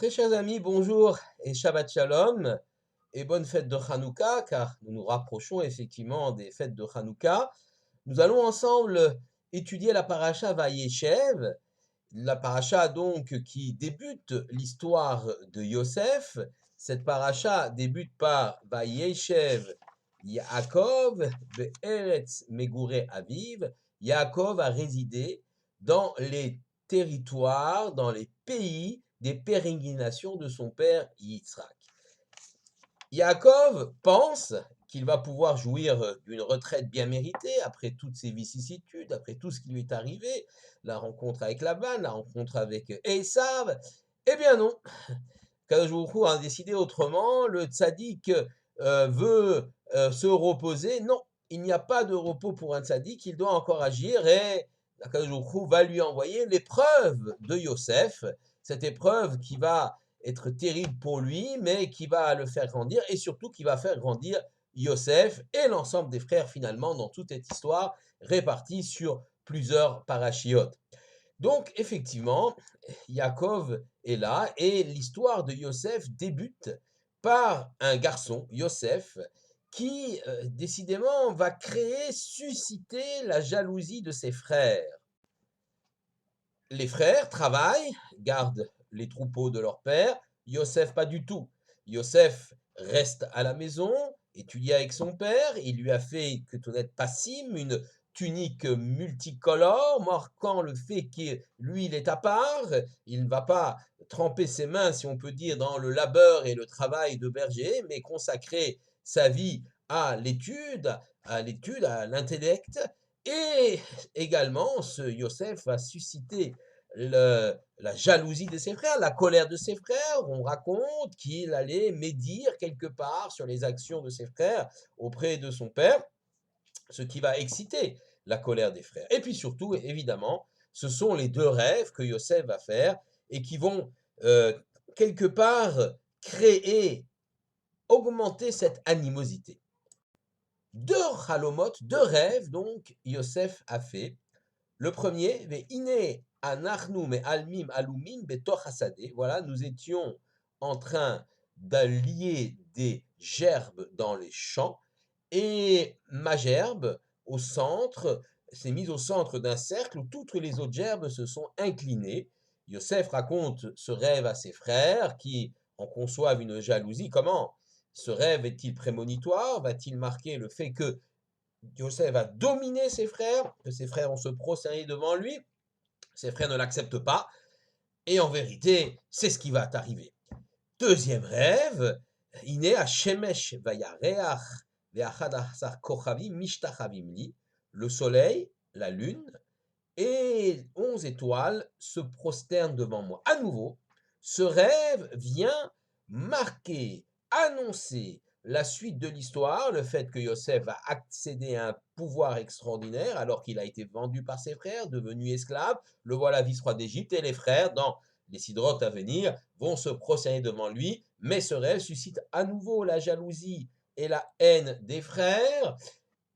Très chers amis, bonjour et Shabbat Shalom et bonne fête de Hanouka, car nous nous rapprochons effectivement des fêtes de Hanouka. Nous allons ensemble étudier la paracha Vayeshev, la paracha donc qui débute l'histoire de Yosef. Cette paracha débute par Vayeshev Yaakov be'eretz megure aviv. Yaakov a résidé dans les territoires, dans les pays des pérégrinations de son père Yitzhak. Yaakov pense qu'il va pouvoir jouir d'une retraite bien méritée après toutes ses vicissitudes, après tout ce qui lui est arrivé, la rencontre avec Laban, la rencontre avec Esav. Eh bien non, Kadosh Baruch Hu a décidé autrement, le tzaddik veut se reposer. Non, il n'y a pas de repos pour un tzaddik, il doit encore agir et Kadosh Baruch Hu va lui envoyer l'épreuve de Yosef, cette épreuve qui va être terrible pour lui, mais qui va le faire grandir et surtout qui va faire grandir Yosef et l'ensemble des frères finalement dans toute cette histoire répartie sur plusieurs parachiotes. Donc effectivement, Yaakov est là et l'histoire de Yosef débute par un garçon, Yosef, qui décidément va créer, susciter la jalousie de ses frères. Les frères travaillent, gardent les troupeaux de leur père. Yosef, pas du tout. Yosef reste à la maison, étudie avec son père. Il lui a fait, que tu n'êtes pas Passim, une tunique multicolore, marquant le fait que lui, il est à part. Il ne va pas tremper ses mains, si on peut dire, dans le labeur et le travail de berger, mais consacrer sa vie à l'étude, à l'intellect. Et également, ce Yosef va susciter la jalousie de ses frères, la colère de ses frères. On raconte qu'il allait médire quelque part sur les actions de ses frères auprès de son père, ce qui va exciter la colère des frères. Et puis surtout, évidemment, ce sont les deux rêves que Yosef va faire et qui vont quelque part créer, augmenter cette animosité. Deux halomot, deux rêves, donc, Yosef a fait. Le premier, Ve'ine anachnu me'almim alumin betoch hasadeh. Voilà, nous étions en train d'allier des gerbes dans les champs et ma gerbe au centre s'est mise au centre d'un cercle où toutes les autres gerbes se sont inclinées. Yosef raconte ce rêve à ses frères qui en conçoivent une jalousie. Comment ce rêve est-il prémonitoire? Va-t-il marquer le fait que Yosef va dominer ses frères, que ses frères vont se prosterner devant lui? Ses frères ne l'acceptent pas. Et en vérité, c'est ce qui va arriver. Deuxième rêve, Iné à Shemesh vayareach ve'achadasar kochavim mishtachavim li. Le soleil, la lune et 11 étoiles se prosternent devant moi. À nouveau, ce rêve vient marquer, annoncer la suite de l'histoire, le fait que Yosef va accéder à un pouvoir extraordinaire alors qu'il a été vendu par ses frères, devenu esclave. Le voilà vice-roi d'Égypte et les frères, dans les sidrotes à venir, vont se prosterner devant lui. Mais ce rêve suscite à nouveau la jalousie et la haine des frères.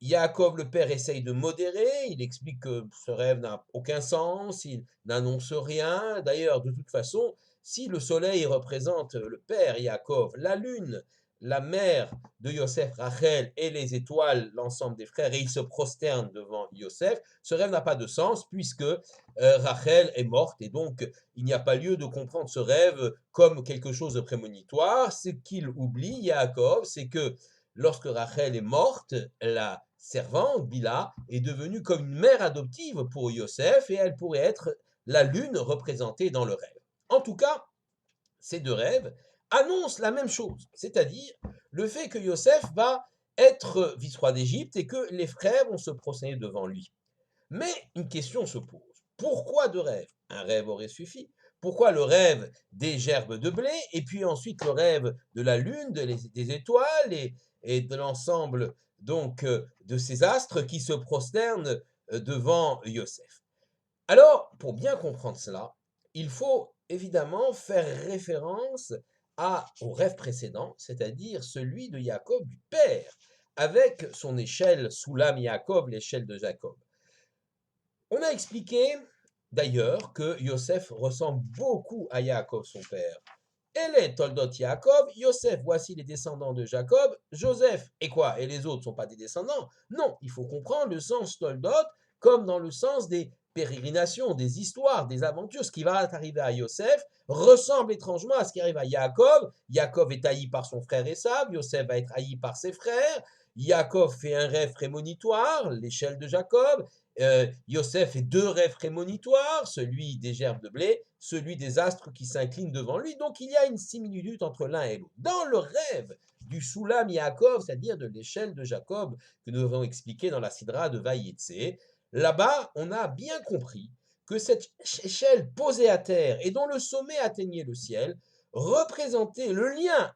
Yaakov, le père, essaye de modérer, il explique que ce rêve n'a aucun sens, il n'annonce rien. D'ailleurs, de toute façon, si le soleil représente le père Yaakov, la lune, la mère de Yosef, Rachel, et les étoiles, l'ensemble des frères, et ils se prosternent devant Yosef, ce rêve n'a pas de sens puisque Rachel est morte et donc il n'y a pas lieu de comprendre ce rêve comme quelque chose de prémonitoire. Ce qu'il oublie, Yaakov, c'est que lorsque Rachel est morte, la servante, Bila, est devenue comme une mère adoptive pour Yosef et elle pourrait être la lune représentée dans le rêve. En tout cas, ces deux rêves annoncent la même chose, c'est-à-dire le fait que Yosef va être vice-roi d'Égypte et que les frères vont se prosterner devant lui. Mais une question se pose. Pourquoi deux rêves? Un rêve aurait suffi. Pourquoi le rêve des gerbes de blé et puis ensuite le rêve de la lune, des étoiles et de l'ensemble donc de ces astres qui se prosternent devant Yosef? Alors, pour bien comprendre cela, il faut évidemment faire référence au rêve précédent, c'est-à-dire celui de Jacob du père, avec son échelle Soulam Jacob, l'échelle de Jacob. On a expliqué d'ailleurs que Yosef ressemble beaucoup à Yaakov, son père. Ele Toldot Yaakov, Yosef, voici les descendants de Jacob, Joseph, et quoi? Et les autres ne sont pas des descendants? Non, il faut comprendre le sens Toldot comme dans le sens des pérégrinations, des histoires, des aventures. Ce qui va arriver à Yosef ressemble étrangement à ce qui arrive à Yaakov. Yaakov est haï par son frère Esav, Yosef va être haï par ses frères. Yaakov fait un rêve prémonitoire, l'échelle de Jacob. Yosef fait deux rêves prémonitoires, celui des gerbes de blé, celui des astres qui s'inclinent devant lui. Donc il y a une similitude entre l'un et l'autre. Dans le rêve du Soulam Yaakov, c'est-à-dire de l'échelle de Jacob, que nous avons expliqué dans la Sidra de Vayetse, là-bas, on a bien compris que cette échelle posée à terre et dont le sommet atteignait le ciel représentait le lien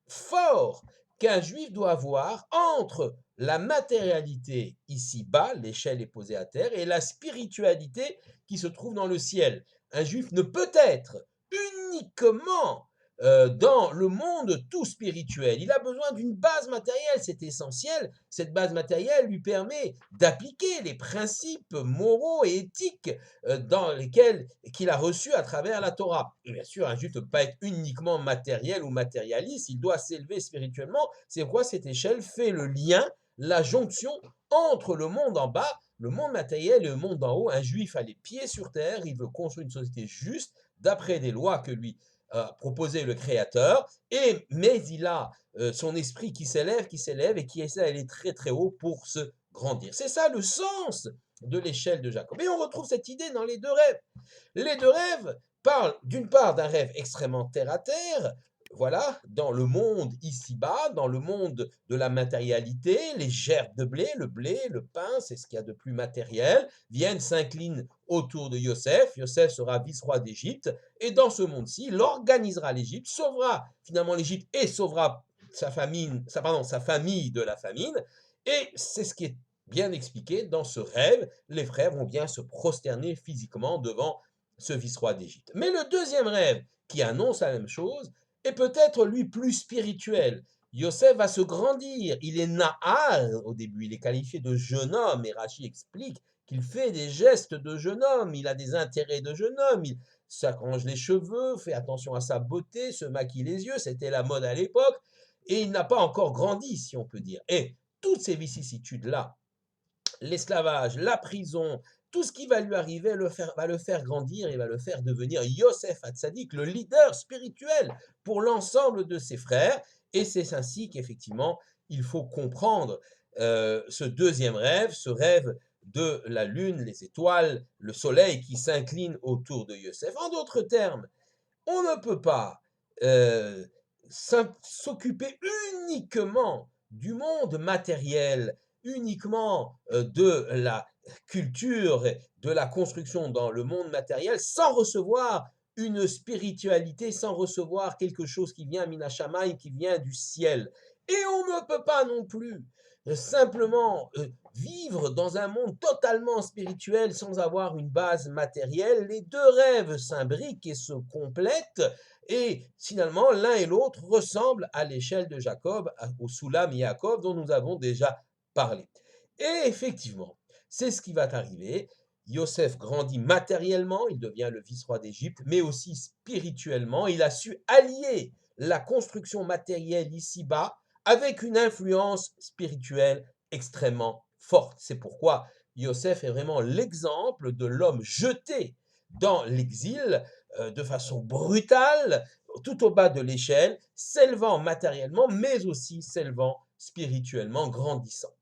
fort qu'un juif doit avoir entre la matérialité ici-bas, l'échelle est posée à terre, et la spiritualité qui se trouve dans le ciel. Un juif ne peut être uniquement dans le monde tout spirituel. Il a besoin d'une base matérielle, c'est essentiel. Cette base matérielle lui permet d'appliquer les principes moraux et éthiques dans lesquels qu'il a reçus à travers la Torah. Et bien sûr, un juif ne peut pas être uniquement matériel ou matérialiste, il doit s'élever spirituellement. C'est pourquoi cette échelle fait le lien, la jonction entre le monde en bas, le monde matériel et le monde en haut. Un juif a les pieds sur terre, il veut construire une société juste d'après des lois que lui proposé le Créateur, mais il a son esprit qui s'élève et qui essaie d'aller très très haut pour se grandir. C'est ça le sens de l'échelle de Jacob. Et on retrouve cette idée dans les deux rêves. Les deux rêves parlent d'une part d'un rêve extrêmement terre à terre, voilà, dans le monde ici-bas, dans le monde de la matérialité, les gerbes de blé, le pain, c'est ce qu'il y a de plus matériel, viennent, s'inclinent autour de Yosef. Yosef sera vice-roi d'Égypte, et dans ce monde-ci, il organisera l'Égypte, sauvera finalement l'Égypte et sauvera sa famille de la famine. Et c'est ce qui est bien expliqué dans ce rêve. Les frères vont bien se prosterner physiquement devant ce vice-roi d'Égypte. Mais le deuxième rêve, qui annonce la même chose, est peut-être lui plus spirituel. Yosef va se grandir. Il est Nahal au début, il est qualifié de jeune homme. Et Rachi explique qu'il fait des gestes de jeune homme, il a des intérêts de jeune homme, il s'arrange les cheveux, fait attention à sa beauté, se maquille les yeux, c'était la mode à l'époque, et il n'a pas encore grandi, si on peut dire. Et toutes ces vicissitudes-là, l'esclavage, la prison, tout ce qui va lui arriver va le faire grandir et va le faire devenir Yosef Hatzadik, le leader spirituel pour l'ensemble de ses frères. Et c'est ainsi qu'effectivement, il faut comprendre ce deuxième rêve, ce rêve de la lune, les étoiles, le soleil qui s'incline autour de Yosef. En d'autres termes, on ne peut pas euh, s'occuper uniquement du monde matériel, uniquement de la culture, de la construction dans le monde matériel, sans recevoir une spiritualité, sans recevoir quelque chose qui vient Minashamayim, qui vient du ciel. Et on ne peut pas non plus simplement vivre dans un monde totalement spirituel sans avoir une base matérielle. Les deux rêves s'imbriquent et se complètent, et finalement l'un et l'autre ressemblent à l'échelle de Jacob, au Soulam Yaakov dont nous avons déjà parlé. Et effectivement, c'est ce qui va arriver. Yosef grandit matériellement, il devient le vice-roi d'Égypte, mais aussi spirituellement. Il a su allier la construction matérielle ici-bas avec une influence spirituelle extrêmement forte. C'est pourquoi Yosef est vraiment l'exemple de l'homme jeté dans l'exil de façon brutale, tout au bas de l'échelle, s'élevant matériellement, mais aussi s'élevant spirituellement, grandissant.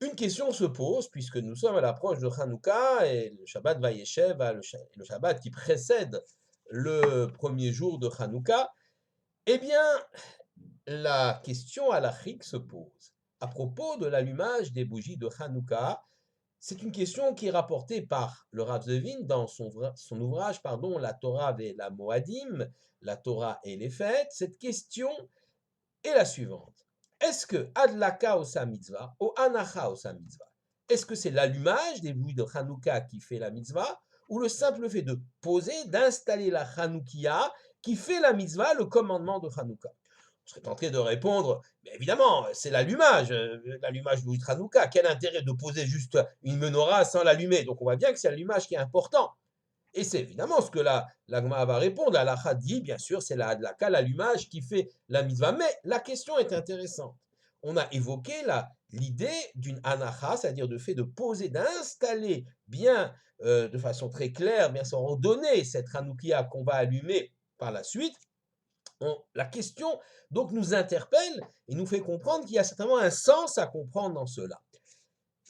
Une question se pose, puisque nous sommes à l'approche de Hanouka et le Shabbat Vayeshev, le Shabbat qui précède le premier jour de Hanouka. Eh bien, la question halachique se pose. À propos de l'allumage des bougies de Hanouka, c'est une question qui est rapportée par le Rav Zevin dans son ouvrage, La Torah et la Moadim, la Torah et les fêtes. Cette question est la suivante. Est-ce que Adlaka osa mitzvah ou Anacha osa mitzvah? Est-ce que c'est l'allumage des bougies de Hanouka qui fait la mitzvah ou le simple fait de poser, d'installer la Hanoukia qui fait la mitzvah, le commandement de Hanouka? On serait tenté de répondre, mais évidemment, c'est l'allumage du Hanouka. Quel intérêt de poser juste une menorah sans l'allumer? Donc on voit bien que c'est l'allumage qui est important. Et c'est évidemment ce que la Gemara va répondre. La halakha dit, bien sûr, c'est la hadlaka, l'allumage qui fait la mitzvah. Mais la question est intéressante. On a évoqué l'idée d'une anacha, c'est-à-dire le fait de poser, d'installer bien, de façon très claire, bien sans ordonner cette hanoukia qu'on va allumer par la suite. La question donc nous interpelle et nous fait comprendre qu'il y a certainement un sens à comprendre dans cela.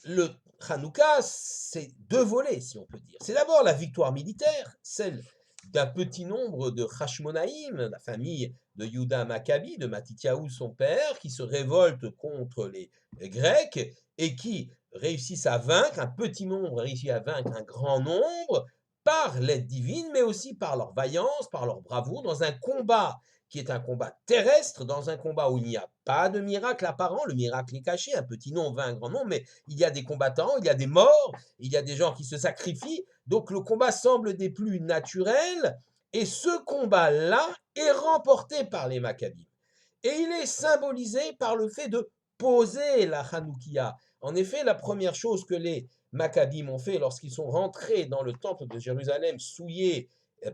Le Hanouka, c'est deux volets, si on peut dire. C'est d'abord la victoire militaire, celle d'un petit nombre de Hashmonaïm, la famille de Yuda Maccabi, de Matityahu, son père, qui se révolte contre les Grecs et qui réussissent à vaincre, un petit nombre réussit à vaincre un grand nombre par l'aide divine, mais aussi par leur vaillance, par leur bravoure, dans un combat qui est un combat terrestre, dans un combat où il n'y a pas de miracle apparent, le miracle est caché, un petit nombre vainc un grand nombre, mais il y a des combattants, il y a des morts, il y a des gens qui se sacrifient, donc le combat semble des plus naturels, et ce combat-là est remporté par les Maccabim. Et il est symbolisé par le fait de poser la Hanoukia. En effet, la première chose que les Maccabim ont fait lorsqu'ils sont rentrés dans le temple de Jérusalem souillé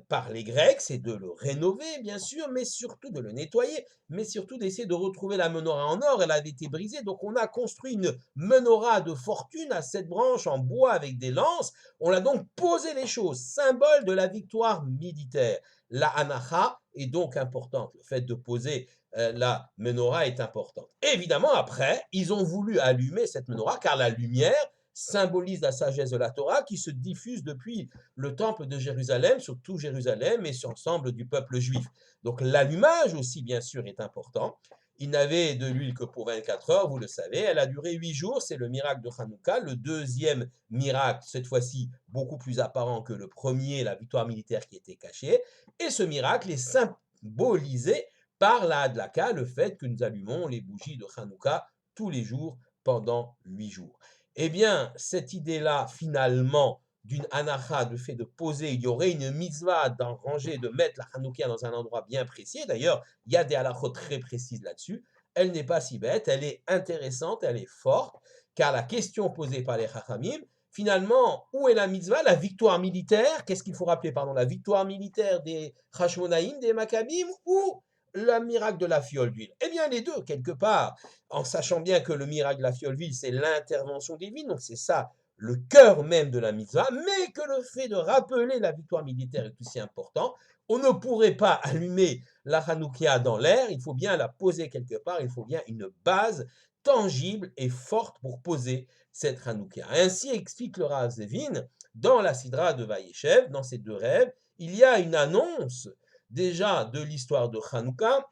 par les Grecs, c'est de le rénover, bien sûr, mais surtout de le nettoyer, mais surtout d'essayer de retrouver la menorah en or. Elle avait été brisée, donc on a construit une menorah de fortune à 7 branches en bois avec des lances. On a donc posé les choses, symbole de la victoire militaire. La anacha est donc importante. Le fait de poser la menorah est importante. Évidemment, après, ils ont voulu allumer cette menorah car la lumière symbolise la sagesse de la Torah qui se diffuse depuis le temple de Jérusalem sur tout Jérusalem et sur l'ensemble du peuple juif. Donc l'allumage aussi, bien sûr, est important. Il n'avait de l'huile que pour 24 heures, vous le savez. Elle a duré 8 jours, c'est le miracle de Hanouka, le deuxième miracle, cette fois-ci beaucoup plus apparent que le premier, la victoire militaire qui était cachée. Et ce miracle est symbolisé par la hadlaka, le fait que nous allumons les bougies de Hanouka tous les jours pendant 8 jours. Eh bien, cette idée-là, finalement, d'une anacha, le fait de poser, il y aurait une mitzvah d'en ranger, de mettre la Hanoukia dans un endroit bien précis. D'ailleurs, il y a des halachot très précises là-dessus. Elle n'est pas si bête, elle est intéressante, elle est forte, car la question posée par les Chachamim, finalement, où est la mitzvah, la victoire militaire? Qu'est-ce qu'il faut rappeler, pardon, la victoire militaire des Hashmonaïm, des Maccabim, ou le miracle de la fiole d'huile? Eh bien, les deux, quelque part, en sachant bien que le miracle de la fiole d'huile, c'est l'intervention divine, donc c'est ça le cœur même de la mitzvah, mais que le fait de rappeler la victoire militaire est aussi important. On ne pourrait pas allumer la Hanoukia dans l'air, il faut bien la poser quelque part, il faut bien une base tangible et forte pour poser cette Hanoukia. Ainsi explique le Rav Zevin dans la Sidra de Vayeshev, dans ces deux rêves, il y a une annonce déjà de l'histoire de Hanouka.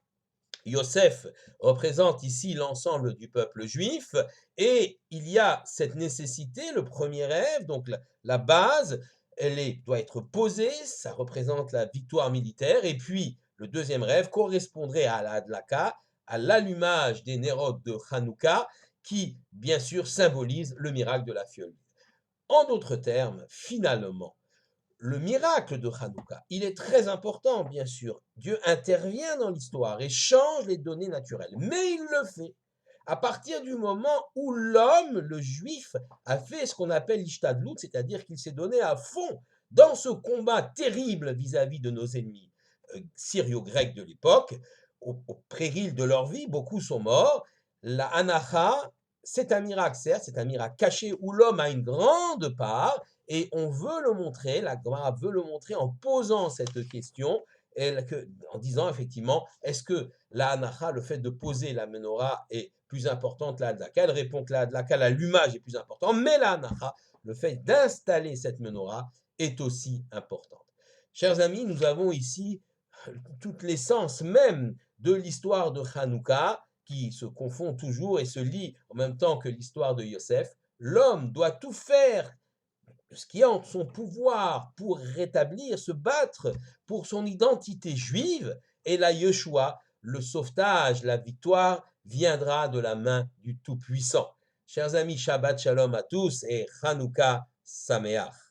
Yosef représente ici l'ensemble du peuple juif et il y a cette nécessité, le premier rêve, donc la base, doit être posée, ça représente la victoire militaire et puis le deuxième rêve correspondrait à la hadlaka, à l'allumage des nérodes de Hanouka qui bien sûr symbolise le miracle de la fiole. En d'autres termes, finalement, le miracle de Hanouka, il est très important, bien sûr. Dieu intervient dans l'histoire et change les données naturelles. Mais il le fait à partir du moment où l'homme, le juif, a fait ce qu'on appelle l'ishtadlout, c'est-à-dire qu'il s'est donné à fond dans ce combat terrible vis-à-vis de nos ennemis syrio-grecs de l'époque, au péril de leur vie, beaucoup sont morts. La Hanacha, c'est un miracle, certes, c'est un miracle caché où l'homme a une grande part, et on veut le montrer, la Gemara veut le montrer en posant cette question, en disant effectivement, est-ce que la hanacha, le fait de poser la menorah est plus importante que la hadlaka? Elle répond que la hadlaka, l'allumage est plus important, mais la hanacha, le fait d'installer cette menorah est aussi importante. Chers amis, nous avons ici toute l'essence même de l'histoire de Hanouka, qui se confond toujours et se lie en même temps que l'histoire de Yosef. L'homme doit tout faire ce qui est en son pouvoir pour rétablir, se battre pour son identité juive, et la Yeshua, le sauvetage, la victoire, viendra de la main du Tout-Puissant. Chers amis, Shabbat Shalom à tous et Hanouka Sameach.